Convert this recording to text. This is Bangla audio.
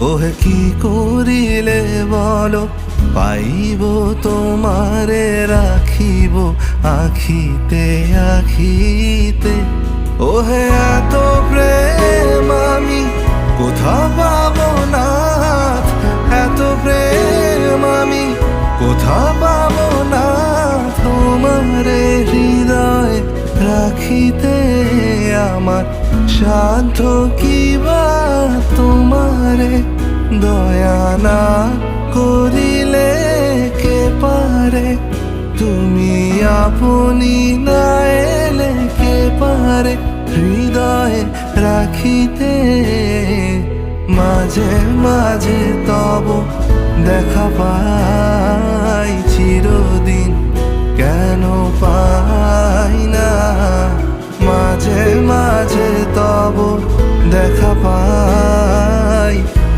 ওহে কি করিলে বলো পাইব তোমারে রাখিব আখিতে আখিতে। ওহে এত প্রেম আমি কোথা পাবো না, এত প্রেম আমি কোথা পাবো না। তোমারে হৃদয় রাখিতে আমার সাধ্য কিবা, তোমারে দয়া না করিলে কে পারে। তুমি আপনি না এলে কে পারে হৃদয়ে রাখিতে। মাঝে মাঝে তব দেখা পাই চিরদিন কেন পাই না। মাঝে মাঝে তব দেখা পাই